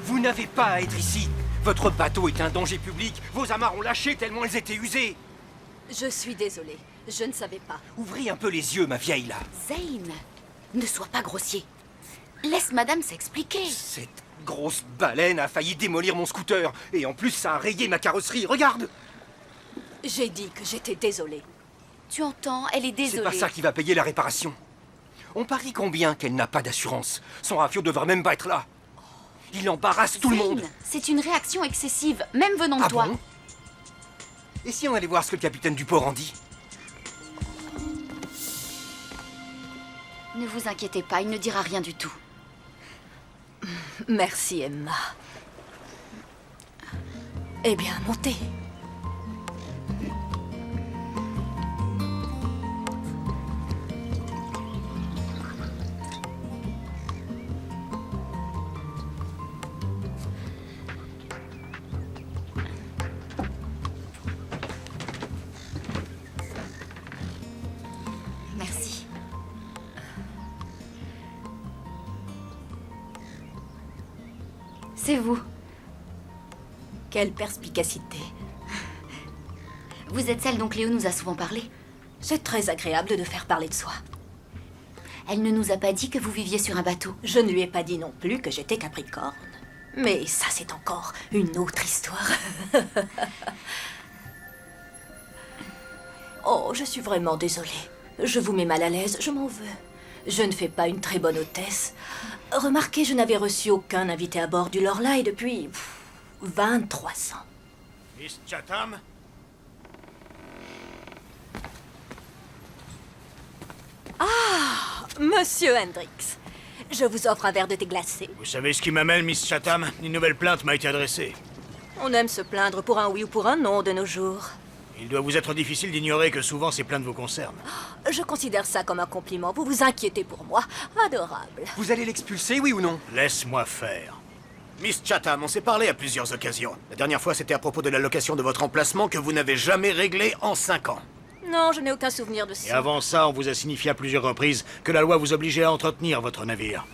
Vous n'avez pas à être ici. Votre bateau est un danger public. Vos amarres ont lâché tellement elles étaient usées. Je suis désolée. Je ne savais pas. Ouvrez un peu les yeux, ma vieille, là. Zane, ne sois pas grossier. Laisse madame s'expliquer. Cette grosse baleine a failli démolir mon scooter. Et en plus, ça a rayé ma carrosserie. Regarde! J'ai dit que j'étais désolée. Tu entends, elle est désolée. C'est pas ça qui va payer la réparation. On parie combien qu'elle n'a pas d'assurance? Son rafio devrait même pas être là. Il embarrasse tout le monde. Zane, c'est une réaction excessive, même venant de Ah toi. bon? Et si on allait voir ce que le capitaine Duport en dit? Ne vous inquiétez pas, il ne dira rien du tout. Merci, Emma. Eh bien, montez. Merci. C'est vous. Quelle perspicacité. Vous êtes celle dont Cléo nous a souvent parlé. C'est très agréable de faire parler de soi. Elle ne nous a pas dit que vous viviez sur un bateau. Je ne lui ai pas dit non plus que j'étais Capricorne. Mais ça, c'est encore une autre histoire. Oh, je suis vraiment désolée. Je vous mets mal à l'aise, je m'en veux. Je ne fais pas une très bonne hôtesse. Remarquez, je n'avais reçu aucun invité à bord du Lorelai depuis 23 ans. Miss Chatham? Monsieur Hendrix, je vous offre un verre de thé glacé. Vous savez ce qui m'amène, Miss Chatham? Une nouvelle plainte m'a été adressée. On aime se plaindre pour un oui ou pour un non de nos jours. Il doit vous être difficile d'ignorer que souvent ces plaintes vous concernent. Je considère ça comme un compliment. Vous vous inquiétez pour moi. Adorable. Vous allez l'expulser, oui ou non? Laisse-moi faire. Miss Chatham, on s'est parlé à plusieurs occasions. La dernière fois, c'était à propos de la location de votre emplacement que vous n'avez jamais réglé en 5 ans. Non, je n'ai aucun souvenir de Et ça. avant ça, on vous a signifié à plusieurs reprises que la loi vous obligeait à entretenir votre navire.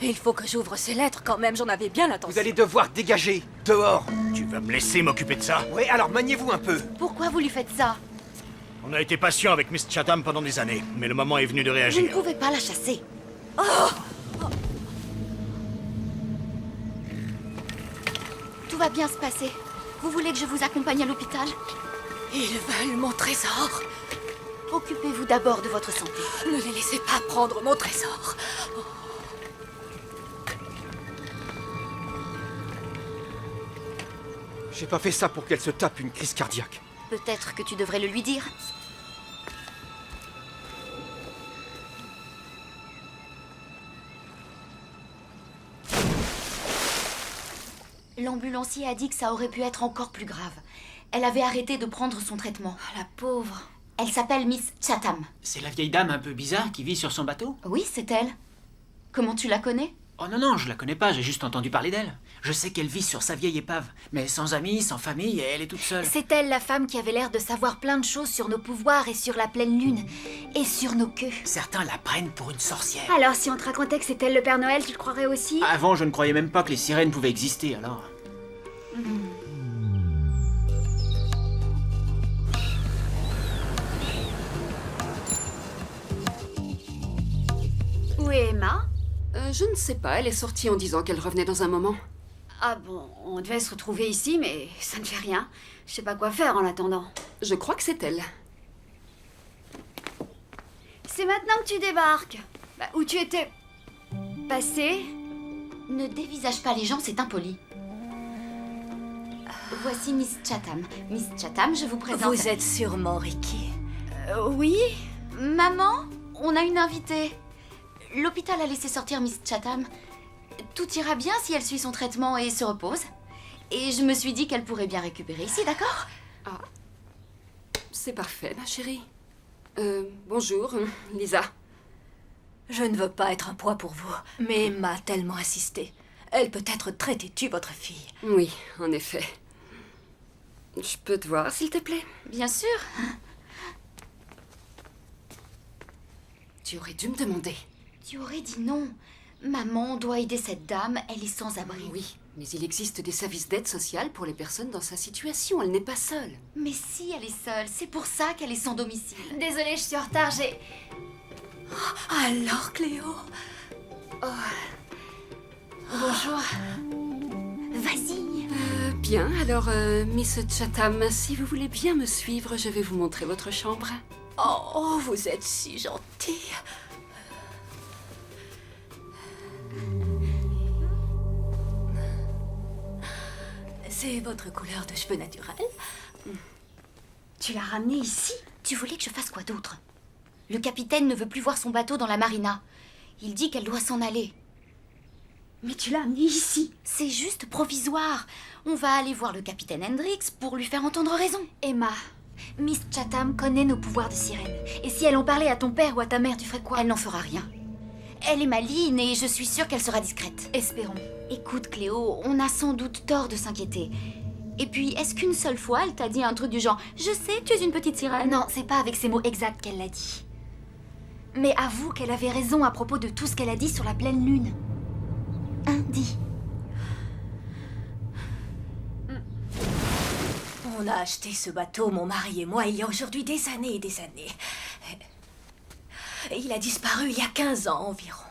Il faut que j'ouvre ces lettres quand même, j'en avais bien l'intention. Vous allez devoir dégager, dehors. Tu vas me laisser m'occuper de ça? Ouais, alors maniez-vous un peu. Pourquoi vous lui faites ça? On a été patient avec Miss Chatham pendant des années, mais le moment est venu de Vous ne réagir. pouvez pas la chasser. Tout va bien se passer. Vous voulez que je vous accompagne à l'hôpital? Ils veulent mon trésor. Occupez-vous d'abord de votre santé. Ne les laissez pas prendre mon trésor. J'ai pas fait ça pour qu'elle se tape une crise cardiaque. Peut-être que tu devrais le lui dire. L'ambulancier a dit que ça aurait pu être encore plus grave. Elle avait arrêté de prendre son traitement. La pauvre. Elle s'appelle Miss Chatham. C'est la vieille dame un peu bizarre qui vit sur son bateau? Oui, c'est elle. Comment tu la connais? Oh non, non, je la connais pas, j'ai juste entendu parler d'elle. Je sais qu'elle vit sur sa vieille épave, mais sans amis, sans famille, et elle est toute seule. C'est elle, la femme qui avait l'air de savoir plein de choses sur nos pouvoirs et sur la pleine lune. Et sur nos queues. Certains la prennent pour une sorcière. Alors, si on te racontait que c'est elle le Père Noël, tu le croirais aussi? Avant, je ne croyais même pas que les sirènes pouvaient exister, alors... Où est Emma? Je ne sais pas, elle est sortie en disant qu'elle revenait dans un moment. Ah bon, on devait se retrouver ici, mais ça ne fait rien. Je sais pas quoi faire en attendant. Je crois que c'est elle. C'est maintenant que tu débarques. Bah, où tu étais passé? Ne dévisage pas les gens, c'est impoli. Voici Miss Chatham. Miss Chatham, je vous présente... Vous êtes sûrement Ricky. Oui? Maman, on a une invitée. L'hôpital a laissé sortir Miss Chatham. Tout ira bien si elle suit son traitement et se repose. Et je me suis dit qu'elle pourrait bien récupérer ici, d'accord? Ah. C'est parfait, ma chérie. Bonjour, Lisa. Je ne veux pas être un poids pour vous, mais Emma a tellement insisté. Elle peut être très têtue, votre fille. Oui, en effet. Je peux te voir, s'il te plaît? Bien sûr. Tu aurais dû me demander. Tu aurais dit non. Maman doit aider cette dame, elle est sans abri. Oui, mais il existe des services d'aide sociale pour les personnes dans sa situation. Elle n'est pas seule. Mais si elle est seule, c'est pour ça qu'elle est sans domicile. Désolée, je suis en retard, j'ai... Alors, Cléo? Bonjour. Vas-y. Bien, alors, Miss Chatham, si vous voulez bien me suivre, je vais vous montrer votre chambre. Oh, vous êtes si gentille. C'est votre couleur de cheveux naturelle? Tu l'as ramenée ici? Tu voulais que je fasse quoi d'autre? Le capitaine ne veut plus voir son bateau dans la marina. Il dit qu'elle doit s'en aller. Mais tu l'as amené ici. C'est juste provisoire. On va aller voir le capitaine Hendrix pour lui faire entendre raison. Emma, Miss Chatham connaît nos pouvoirs de sirène. Et si elle en parlait à ton père ou à ta mère, tu ferais quoi? Elle n'en fera rien. Elle est maligne et je suis sûre qu'elle sera discrète. Espérons. Écoute, Cléo, on a sans doute tort de s'inquiéter. Et puis, est-ce qu'une seule fois, elle t'a dit un truc du genre « Je sais, tu es une petite sirène ». Non, c'est pas avec ces mots exacts qu'elle l'a dit. Mais avoue qu'elle avait raison à propos de tout ce qu'elle a dit sur la pleine lune. Hein, dis. On a acheté ce bateau, mon mari et moi, il y a aujourd'hui des années et des années. Et il a disparu il y a 15 ans environ.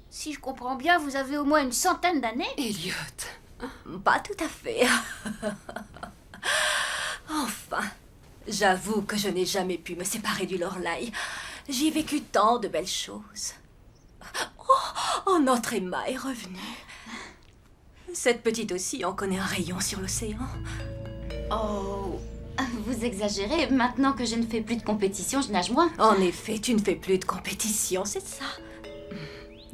Si je comprends bien, vous avez au moins une centaine d'années. Elliot. Pas tout à fait. Enfin, j'avoue que je n'ai jamais pu me séparer du Lorelai. J'y ai vécu tant de belles choses. Oh, notre Emma est revenue. Cette petite aussi en connaît un rayon sur l'océan. Oh, vous exagérez. Maintenant que je ne fais plus de compétition, je nage moins. En effet, tu ne fais plus de compétition, c'est ça.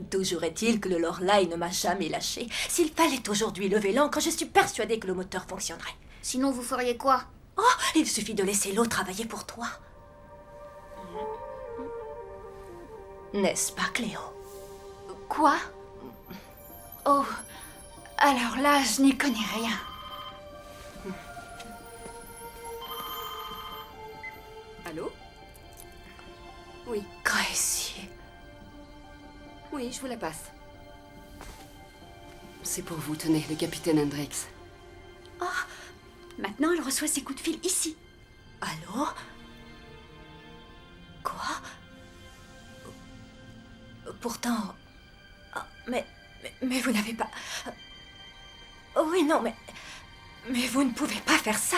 Toujours est-il que le Lorelai ne m'a jamais lâché. S'il fallait aujourd'hui lever l'ancre, je suis persuadée que le moteur fonctionnerait. Sinon, vous feriez quoi? Oh, il suffit de laisser l'eau travailler pour toi. N'est-ce pas, Cléo? Quoi? Oh, alors là, je n'y connais rien. Allô? Oui, Gracie. oui, je vous la passe. C'est pour vous, tenez, le capitaine Hendrix. Maintenant, elle reçoit ses coups de fil ici. Allô? Quoi? Pourtant... Ah, mais vous n'avez pas... Oh oui, non, mais vous ne pouvez pas faire ça.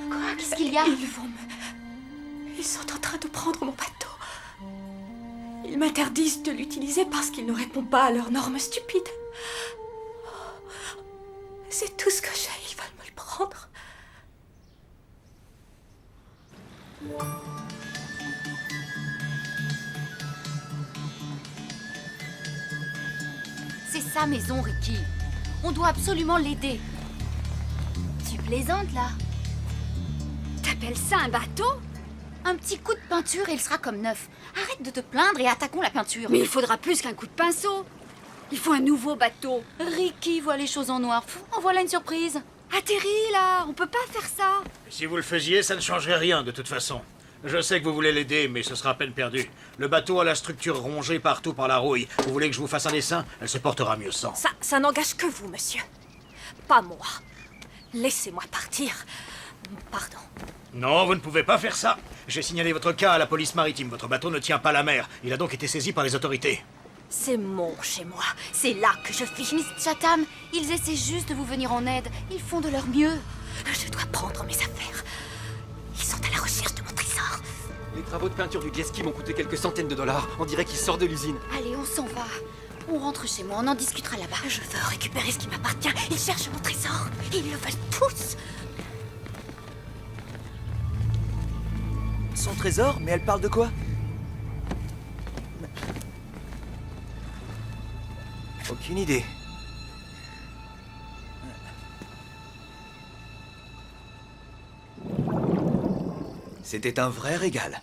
Quoi? Qu'est-ce qu'il y a? Ils sont en train de prendre mon bateau. Ils m'interdisent de l'utiliser parce qu'il ne répond pas à leurs normes stupides. C'est tout ce que j'ai, ils veulent me le prendre. C'est sa maison, Ricky. On doit absolument l'aider. Tu plaisantes, là? T'appelles ça un bateau? Un petit coup de peinture et il sera comme neuf. Arrête de te plaindre et attaquons la peinture. Mais il faudra plus qu'un coup de pinceau. Il faut un nouveau bateau. Ricky voit les choses en noir. En voilà une surprise. Atterris, là. On peut pas faire ça. Si vous le faisiez, ça ne changerait rien de toute façon. Je sais que vous voulez l'aider, mais ce sera à peine perdu. Le bateau a la structure rongée partout par la rouille. Vous voulez que je vous fasse un dessin? Elle se portera mieux sans. Ça n'engage que vous, monsieur. Pas moi. Laissez-moi partir. Pardon. Non, vous ne pouvez pas faire ça. J'ai signalé votre cas à la police maritime. Votre bateau ne tient pas la mer. Il a donc été saisi par les autorités. C'est mon chez moi. C'est là que je vis. Miss Chatham, ils essaient juste de vous venir en aide. Ils font de leur mieux. Je dois prendre mes affaires. Ils sont à la recherche de mon trésor. Les travaux de peinture du jet ski m'ont coûté quelques centaines de dollars. On dirait qu'il sort de l'usine. Allez, on s'en va. On rentre chez moi, on en discutera là-bas. Je veux récupérer ce qui m'appartient. Ils cherchent mon trésor. Ils le veulent tous. Son trésor? Mais elle parle de quoi? Aucune idée. C'était un vrai régal.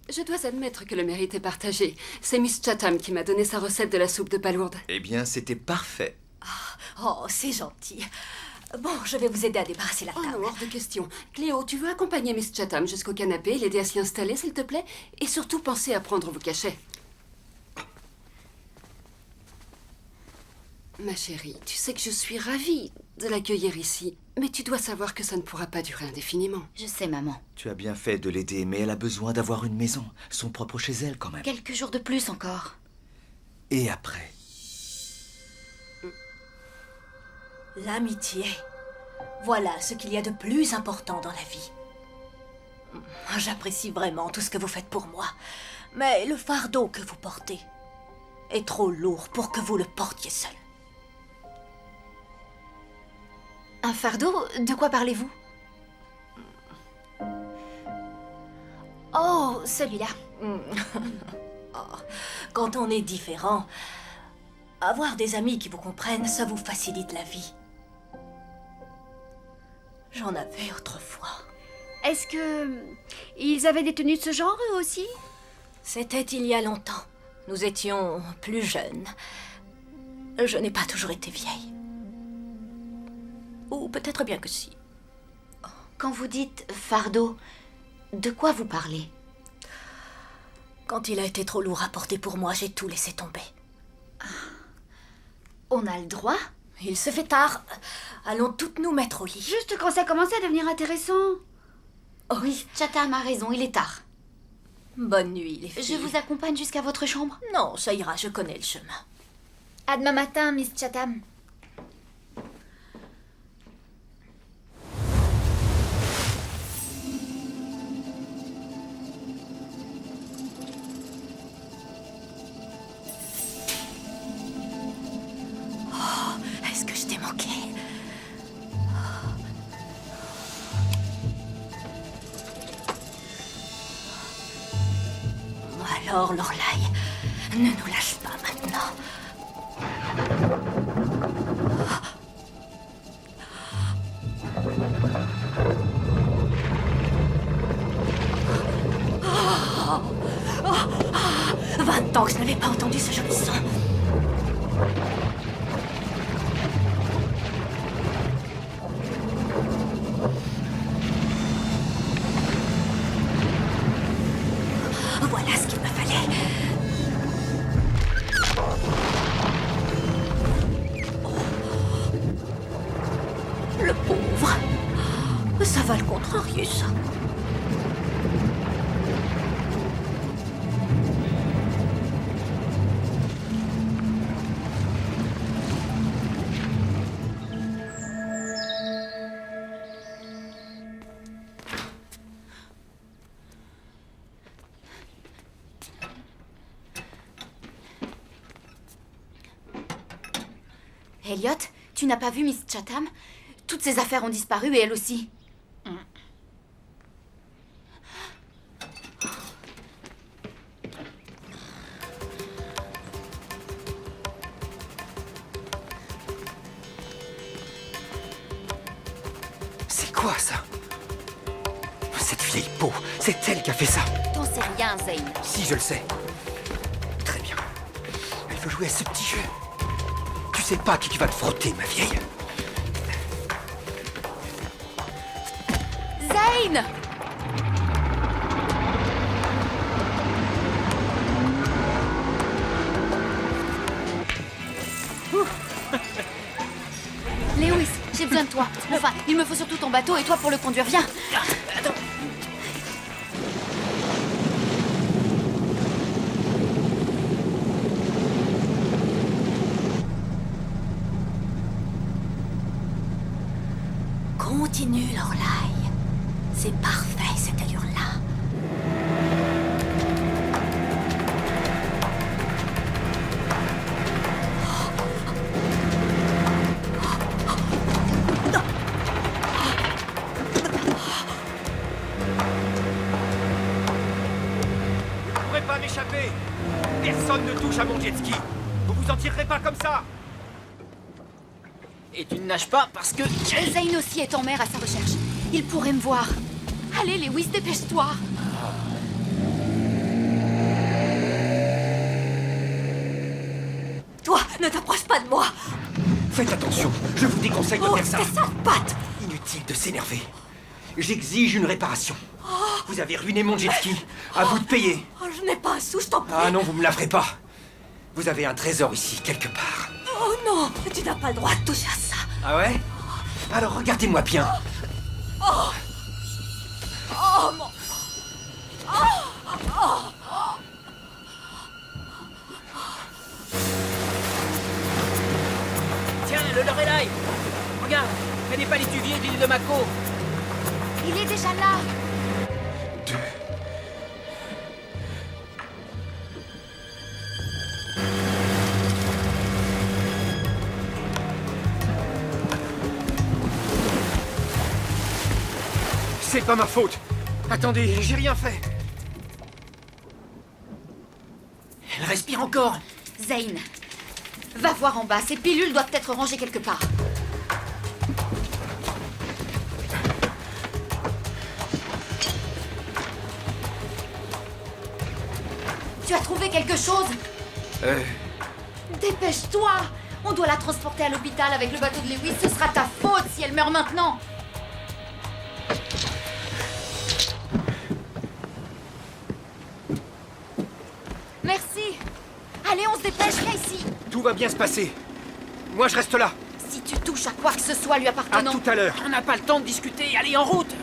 Je dois admettre que le mérite est partagé. C'est Miss Chatham qui m'a donné sa recette de la soupe de palourde. Eh bien, c'était parfait. Oh, c'est gentil. Bon, je vais vous aider à débarrasser la Oh table. non, hors de question. Cléo, tu veux accompagner Miss Chatham jusqu'au canapé, l'aider à s'y installer, s'il te plaît? Et surtout, pensez à prendre vos cachets. Ma chérie, tu sais que je suis ravie de l'accueillir ici. Mais tu dois savoir que ça ne pourra pas durer indéfiniment. Je sais, maman. Tu as bien fait de l'aider, mais elle a besoin d'avoir une maison. Son propre chez elle, quand même. Quelques jours de plus encore. Et après? L'amitié. Voilà ce qu'il y a de plus important dans la vie. J'apprécie vraiment tout ce que vous faites pour moi. Mais le fardeau que vous portez est trop lourd pour que vous le portiez seul. Un fardeau? De quoi parlez-vous? Oh, celui-là. Oh, quand on est différent, avoir des amis qui vous comprennent, ça vous facilite la vie. J'en avais autrefois. Est-ce que... ils avaient des tenues de ce genre, eux aussi? C'était il y a longtemps. Nous étions plus jeunes. Je n'ai pas toujours été vieille. Ou peut-être bien que si. Quand vous dites fardeau, de quoi vous parlez? Quand il a été trop lourd à porter pour moi, j'ai tout laissé tomber. On a le droit? Il se fait tard. Allons toutes nous mettre au lit. Juste quand ça commençait à devenir intéressant. Oui, Chatham a raison, il est tard. Bonne nuit, les filles. Je vous accompagne jusqu'à votre chambre? Non, ça ira, je connais le chemin. À demain matin, Miss Chatham. Est-ce que je t'ai manqué? Alors, Lorelai, ne nous lâche pas maintenant. Oh, 20 ans que je n'avais pas entendu ce joli son. Voilà ce qu'il me fallait. Oh. Le pauvre. Ça va le contrarier, ça. Elliot, tu n'as pas vu Miss Chatham? Toutes ses affaires ont disparu et elle aussi. C'est quoi ça? Cette vieille peau, c'est elle qui a fait ça. T'en sais rien, Zane. Si, je le sais. Très bien. Elle veut jouer à ce petit jeu. Tu sais pas à qui tu vas te frotter, ma vieille. Zane! Lewis, j'ai besoin de toi. Enfin, il me faut surtout ton bateau et toi pour le conduire. Viens. Attends. Continue, Lorelai. C'est parfait, cette allure-là. Vous ne pourrez pas m'échapper. Personne ne touche à mon jet ski. Vous vous en tirerez pas comme ça. Et tu ne nages pas parce que... Zane aussi est en mer à sa recherche. Il pourrait me voir. Allez, Lewis, dépêche-toi. Toi, ne t'approche pas de moi. Faites attention, je vous déconseille de Oh, faire ça. tes sales pattes! Inutile de s'énerver. J'exige une réparation. Vous avez ruiné mon jet ski. À vous de payer. Oh, je n'ai pas un sou, je t'en prie. Ah non, vous me la ferez pas. Vous avez un trésor ici, quelque part. Oh non, tu n'as pas le droit de toucher à ça. Ah ouais? Alors regardez-moi bien. Oh mon... Tiens, le Lorelai! Regarde, près des palétuviers de l'île de Mako. Il est déjà là. C'est pas ma faute. Attendez, j'ai rien fait. Elle respire encore. Zane, va voir en bas. Ces pilules doivent être rangées quelque part. Tu as trouvé quelque chose? Dépêche-toi! On doit la transporter à l'hôpital avec le bateau de Lewis. Ce sera ta faute si elle meurt maintenant. Merci. Allez, on se dépêche, viens ici. Tout va bien se passer. Moi, je reste là. Si tu touches à quoi que ce soit lui À appartenant... tout à l'heure. On n'a pas le temps de discuter. Allez, en route!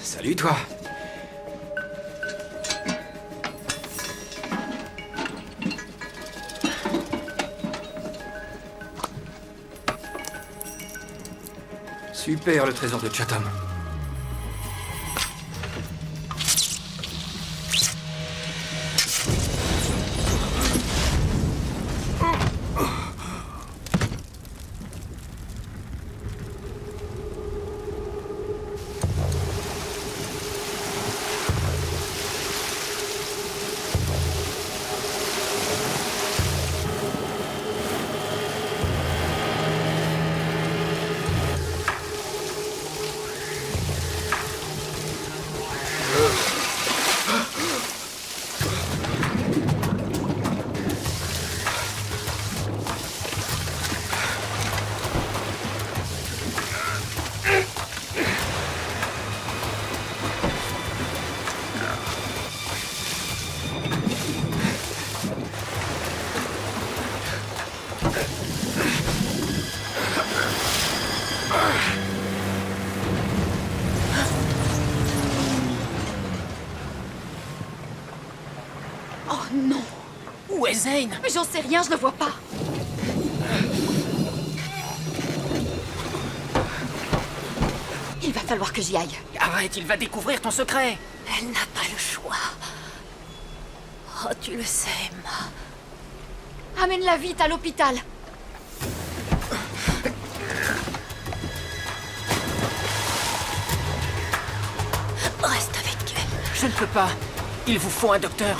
Salut, toi. Super, le trésor de Chatham. Oh non! Où est Zane? Mais j'en sais rien, je le vois pas. Il va falloir que j'y aille. Arrête, il va découvrir ton secret. Elle n'a pas le choix. Oh, tu le sais, Emma. Amène-la vite à l'hôpital. Reste avec elle. Je ne peux pas. Il vous faut un docteur.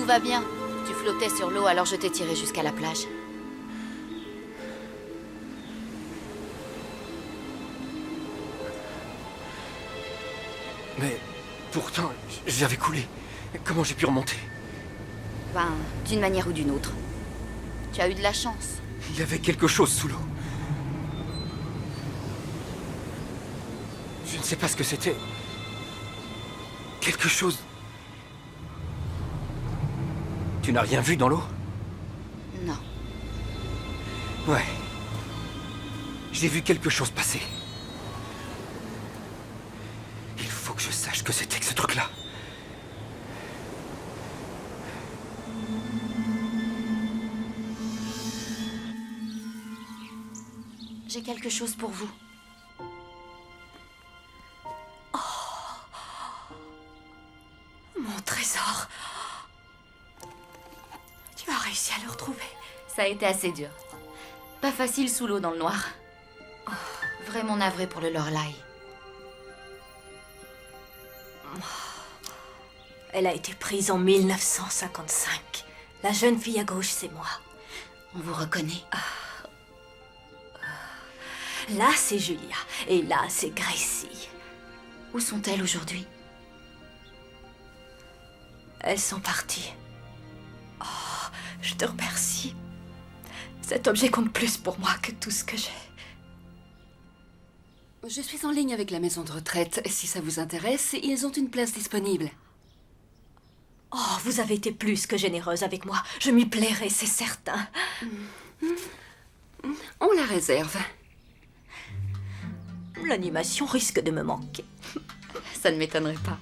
va bien. Tu flottais sur l'eau, alors je t'ai tiré jusqu'à la plage. Mais pourtant, j'avais coulé. Comment j'ai pu remonter? Ben, d'une manière ou d'une autre. Tu as eu de la chance. Il y avait quelque chose sous l'eau. Je ne sais pas ce que c'était. Quelque chose. Tu n'as rien vu dans l'eau? Non. Ouais. J'ai vu quelque chose passer. Il faut que je sache ce que c'était que ce truc-là. J'ai quelque chose pour vous. Mon trésor. Tu as réussi à le retrouver. Ça a été assez dur. Pas facile sous l'eau dans le noir. Vraiment navré pour le Lorelai. Elle a été prise en 1955. La jeune fille à gauche, c'est moi. On vous reconnaît. Là, c'est Julia. Et là, c'est Gracie. Où sont-elles aujourd'hui? Elles sont parties. Oh, je te remercie. Cet objet compte plus pour moi que tout ce que j'ai. Je suis en ligne avec la maison de retraite. Si ça vous intéresse, ils ont une place disponible. Oh, vous avez été plus que généreuse avec moi. Je m'y plairai, c'est certain. On la réserve. L'animation risque de me manquer. Ça ne m'étonnerait pas.